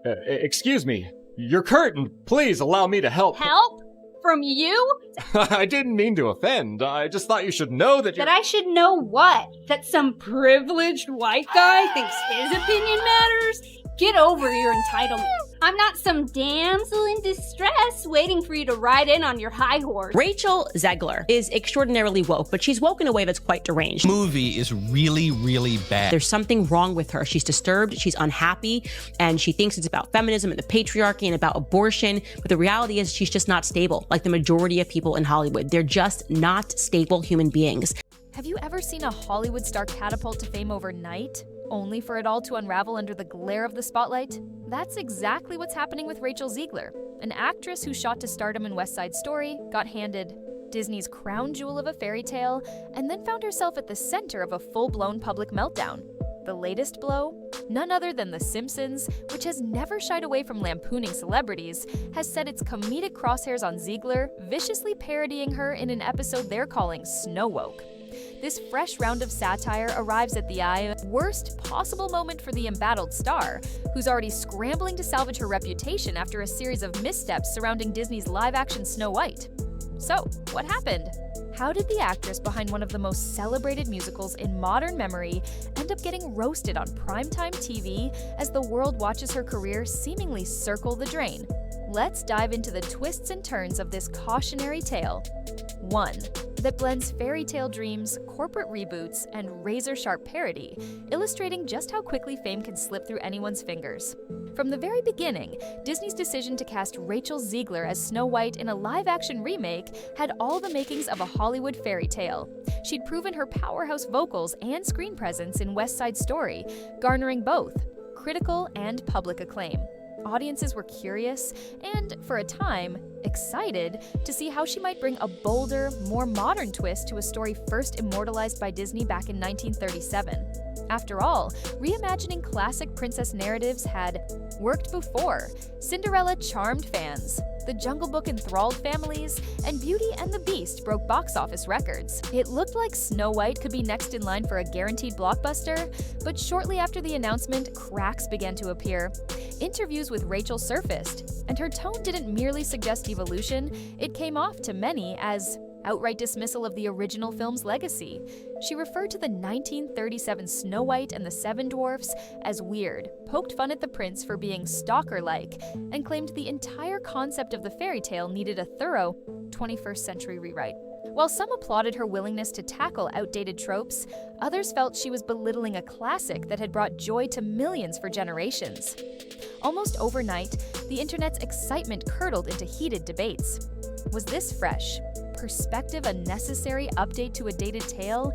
Excuse me. Your curtain. Please allow me to help. Help? From you? I didn't mean to offend. I just thought you should know that you— That I should know what? That some privileged white guy thinks his opinion matters? Get over your entitlement. I'm not some damsel in distress waiting for you to ride in on your high horse. Rachel Zegler is extraordinarily woke, but she's woke in a way that's quite deranged. The movie is really, really bad. There's something wrong with her. She's disturbed, she's unhappy, and she thinks it's about feminism and the patriarchy and about abortion. But the reality is she's just not stable, like the majority of people in Hollywood. They're just not stable human beings. Have you ever seen a Hollywood star catapult to fame overnight, only for it all to unravel under the glare of the spotlight? That's exactly what's happening with Rachel Zegler, an actress who shot to stardom in West Side Story, got handed Disney's crown jewel of a fairy tale, and then found herself at the center of a full-blown public meltdown. The latest blow? None other than The Simpsons, which has never shied away from lampooning celebrities, has set its comedic crosshairs on Zegler, viciously parodying her in an episode they're calling Snowwoke. This fresh round of satire arrives at the worst possible moment for the embattled star, who's already scrambling to salvage her reputation after a series of missteps surrounding Disney's live-action Snow White. So, what happened? How did the actress behind one of the most celebrated musicals in modern memory end up getting roasted on primetime TV as the world watches her career seemingly circle the drain? Let's dive into the twists and turns of this cautionary tale. 1. That blends fairy tale dreams, corporate reboots, and razor-sharp parody, illustrating just how quickly fame can slip through anyone's fingers. From the very beginning, Disney's decision to cast Rachel Zegler as Snow White in a live-action remake had all the makings of a Hollywood fairy tale. She'd proven her powerhouse vocals and screen presence in West Side Story, garnering both critical and public acclaim. Audiences were curious and, for a time, excited to see how she might bring a bolder, more modern twist to a story first immortalized by Disney back in 1937. After all, reimagining classic princess narratives had worked before. Cinderella charmed fans, The Jungle Book enthralled families, and Beauty and the Beast broke box office records. It looked like Snow White could be next in line for a guaranteed blockbuster, but shortly after the announcement, cracks began to appear. Interviews with Rachel surfaced, and her tone didn't merely suggest evolution, it came off to many as outright dismissal of the original film's legacy. She referred to the 1937 Snow White and the Seven Dwarfs as weird, poked fun at the prince for being stalker-like, and claimed the entire concept of the fairy tale needed a thorough 21st century rewrite. While some applauded her willingness to tackle outdated tropes, others felt she was belittling a classic that had brought joy to millions for generations. Almost overnight, the internet's excitement curdled into heated debates. Was this fresh perspective a necessary update to a dated tale,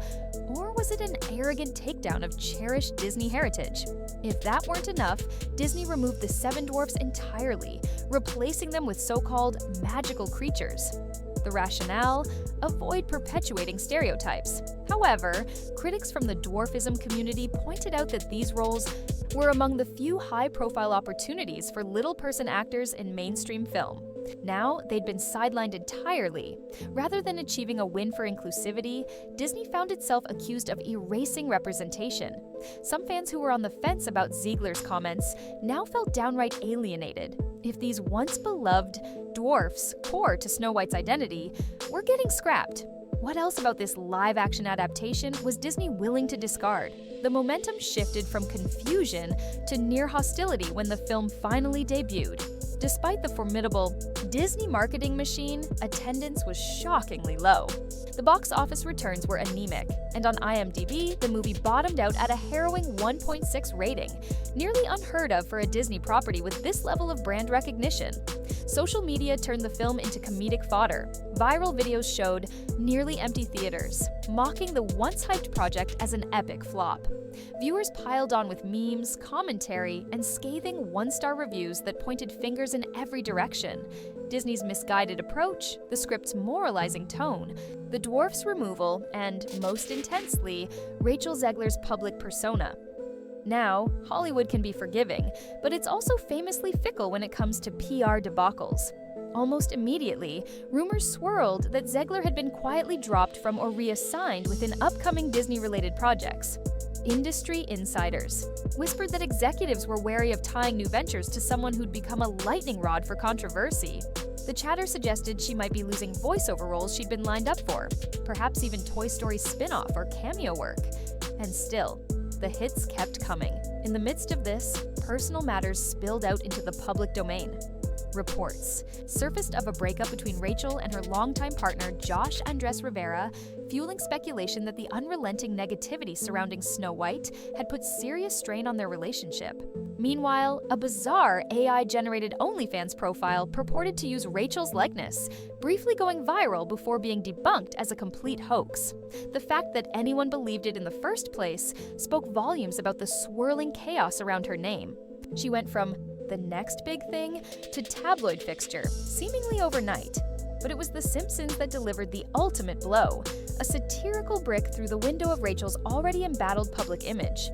or was it an arrogant takedown of cherished Disney heritage? If that weren't enough, Disney removed the Seven Dwarfs entirely, replacing them with so-called magical creatures. The rationale? Avoid perpetuating stereotypes. However, critics from the dwarfism community pointed out that these roles were among the few high-profile opportunities for little-person actors in mainstream film. Now, they'd been sidelined entirely. Rather than achieving a win for inclusivity, Disney found itself accused of erasing representation. Some fans who were on the fence about Zegler's comments now felt downright alienated. If these once beloved dwarfs, core to Snow White's identity, were getting scrapped, what else about this live-action adaptation was Disney willing to discard? The momentum shifted from confusion to near hostility when the film finally debuted. Despite the formidable Disney marketing machine, attendance was shockingly low. The box office returns were anemic, and on IMDb, the movie bottomed out at a harrowing 1.6 rating, nearly unheard of for a Disney property with this level of brand recognition. Social media turned the film into comedic fodder. Viral videos showed nearly empty theaters, mocking the once-hyped project as an epic flop. Viewers piled on with memes, commentary, and scathing one-star reviews that pointed fingers in every direction. Disney's misguided approach, the script's moralizing tone, the dwarfs' removal, and, most intensely, Rachel Zegler's public persona. Now, Hollywood can be forgiving, but it's also famously fickle when it comes to PR debacles. Almost immediately, rumors swirled that Zegler had been quietly dropped from or reassigned within upcoming Disney-related projects. Industry insiders whispered that executives were wary of tying new ventures to someone who'd become a lightning rod for controversy. The chatter suggested she might be losing voiceover roles she'd been lined up for, perhaps even Toy Story spin-off or cameo work. And still, the hits kept coming. In the midst of this, personal matters spilled out into the public domain. Reports surfaced of a breakup between Rachel and her longtime partner Josh Andres Rivera, fueling speculation that the unrelenting negativity surrounding Snow White had put serious strain on their relationship. Meanwhile, a bizarre AI-generated OnlyFans profile purported to use Rachel's likeness, briefly going viral before being debunked as a complete hoax. The fact that anyone believed it in the first place spoke volumes about the swirling chaos around her name. She went from the next big thing to tabloid fixture, seemingly overnight. But it was The Simpsons that delivered the ultimate blow, a satirical brick through the window of Rachel's already embattled public image.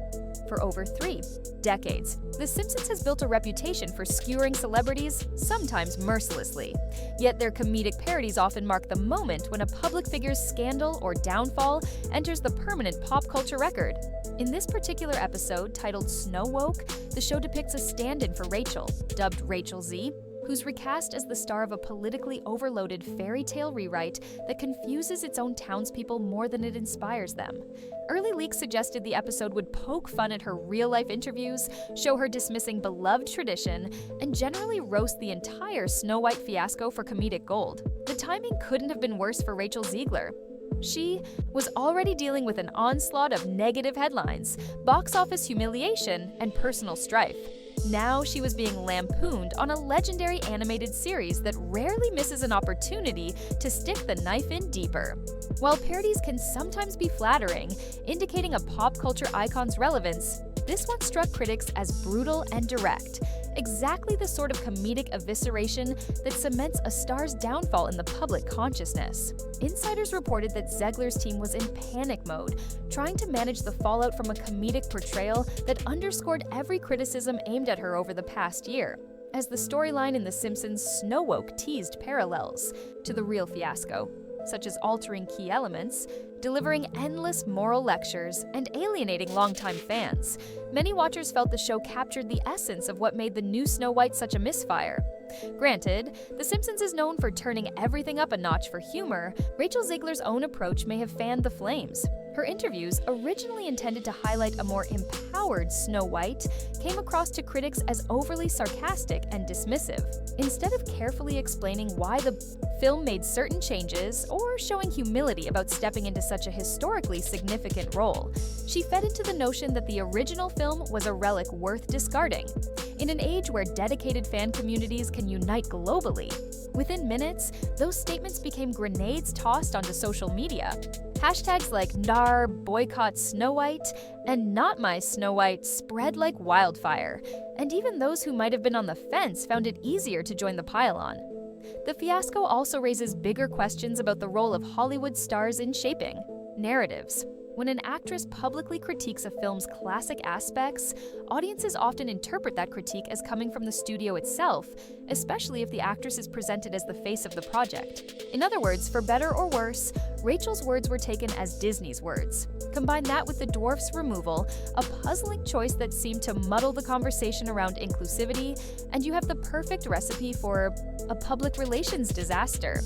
For over 3 decades, The Simpsons has built a reputation for skewering celebrities, sometimes mercilessly. Yet their comedic parodies often mark the moment when a public figure's scandal or downfall enters the permanent pop culture record. In this particular episode, titled Snowwoke, the show depicts a stand-in for Rachel, dubbed Rachel Z, who's recast as the star of a politically overloaded fairy tale rewrite that confuses its own townspeople more than it inspires them. Early leaks suggested the episode would poke fun at her real-life interviews, show her dismissing beloved tradition, and generally roast the entire Snow White fiasco for comedic gold. The timing couldn't have been worse for Rachel Zegler. She was already dealing with an onslaught of negative headlines, box office humiliation, and personal strife. Now she was being lampooned on a legendary animated series that rarely misses an opportunity to stick the knife in deeper. While parodies can sometimes be flattering, indicating a pop culture icon's relevance, this one struck critics as brutal and direct, exactly the sort of comedic evisceration that cements a star's downfall in the public consciousness. Insiders reported that Zegler's team was in panic mode, trying to manage the fallout from a comedic portrayal that underscored every criticism aimed at her over the past year, as the storyline in The Simpsons' Snowwoke teased parallels to the real fiasco, such as altering key elements, delivering endless moral lectures, and alienating longtime fans. Many watchers felt the show captured the essence of what made the new Snow White such a misfire. Granted, The Simpsons is known for turning everything up a notch for humor. Rachel Zegler's own approach may have fanned the flames. Her interviews, originally intended to highlight a more empowered Snow White, came across to critics as overly sarcastic and dismissive. Instead of carefully explaining why the film made certain changes or showing humility about stepping into such a historically significant role, she fed into the notion that the original film was a relic worth discarding. In an age where dedicated fan communities can unite globally, within minutes, those statements became grenades tossed onto social media. Hashtags like "Nar boycott Snow White" and "Not my Snow White" spread like wildfire, and even those who might have been on the fence found it easier to join the pile-on. The fiasco also raises bigger questions about the role of Hollywood stars in shaping narratives. When an actress publicly critiques a film's classic aspects, audiences often interpret that critique as coming from the studio itself, especially if the actress is presented as the face of the project. In other words, for better or worse, Rachel's words were taken as Disney's words. Combine that with the dwarfs' removal, a puzzling choice that seemed to muddle the conversation around inclusivity, and you have the perfect recipe for a public relations disaster.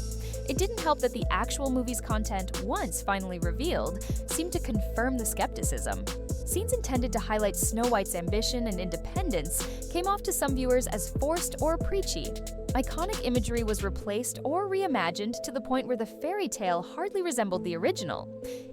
It didn't help that the actual movie's content, once finally revealed, seemed to confirm the skepticism. Scenes intended to highlight Snow White's ambition and independence came off to some viewers as forced or preachy. Iconic imagery was replaced or reimagined to the point where the fairy tale hardly resembled the original.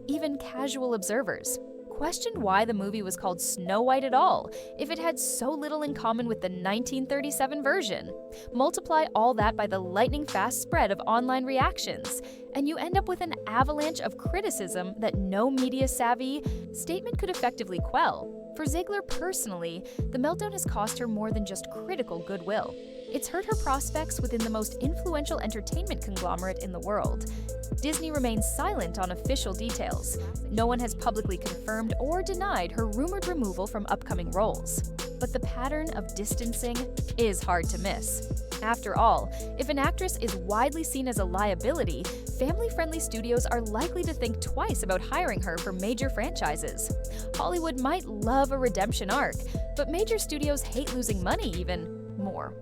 Even casual observers questioned why the movie was called Snow White at all, if it had so little in common with the 1937 version. Multiply all that by the lightning-fast spread of online reactions, and you end up with an avalanche of criticism that no media-savvy statement could effectively quell. For Zegler personally, the meltdown has cost her more than just critical goodwill. It's hurt her prospects within the most influential entertainment conglomerate in the world. Disney remains silent on official details. No one has publicly confirmed or denied her rumored removal from upcoming roles. but the pattern of distancing is hard to miss. After all, if an actress is widely seen as a liability, family-friendly studios are likely to think twice about hiring her for major franchises. Hollywood might love a redemption arc, but major studios hate losing money even more.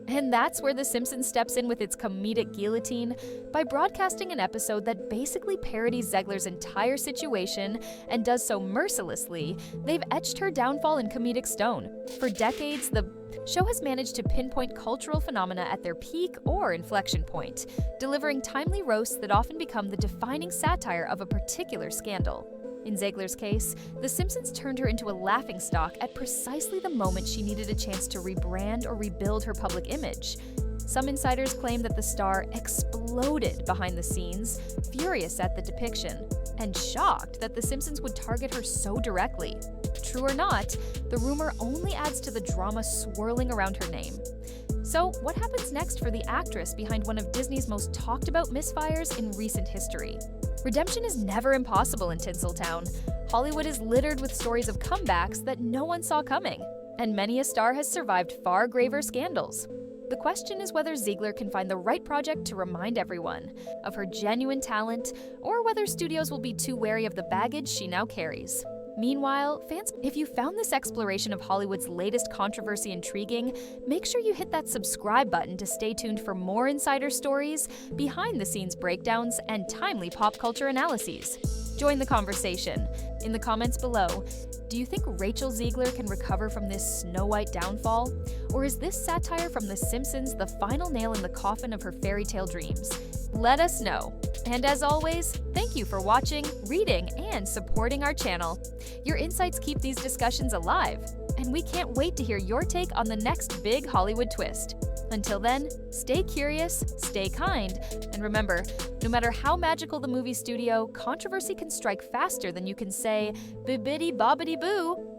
And that's where The Simpsons steps in with its comedic guillotine by broadcasting an episode that basically parodies Zegler's entire situation and does so mercilessly, they've etched her downfall in comedic stone. For decades, the show has managed to pinpoint cultural phenomena at their peak or inflection point, delivering timely roasts that often become the defining satire of a particular scandal. In Zegler's case, The Simpsons turned her into a laughingstock at precisely the moment she needed a chance to rebrand or rebuild her public image. Some insiders claim that the star exploded behind the scenes, furious at the depiction, and shocked that The Simpsons would target her so directly. True or not, the rumor only adds to the drama swirling around her name. So, what happens next for the actress behind one of Disney's most talked about misfires in recent history? Redemption is never impossible in Tinseltown. Hollywood is littered with stories of comebacks that no one saw coming, and many a star has survived far graver scandals. The question is whether Zegler can find the right project to remind everyone of her genuine talent, or whether studios will be too wary of the baggage she now carries. Meanwhile, fans, if you found this exploration of Hollywood's latest controversy intriguing, make sure you hit that subscribe button to stay tuned for more insider stories, behind-the-scenes breakdowns, and timely pop culture analyses. Join the conversation. In the comments below, do you think Rachel Zegler can recover from this Snow White downfall? Or is this satire from The Simpsons the final nail in the coffin of her fairy tale dreams? Let us know. And as always, thank you for watching, reading, and supporting our channel. Your insights keep these discussions alive, and we can't wait to hear your take on the next big Hollywood twist. Until then, stay curious, stay kind, and remember, no matter how magical the movie studio, controversy can strike faster than you can say, bibbidi bobbidi boo.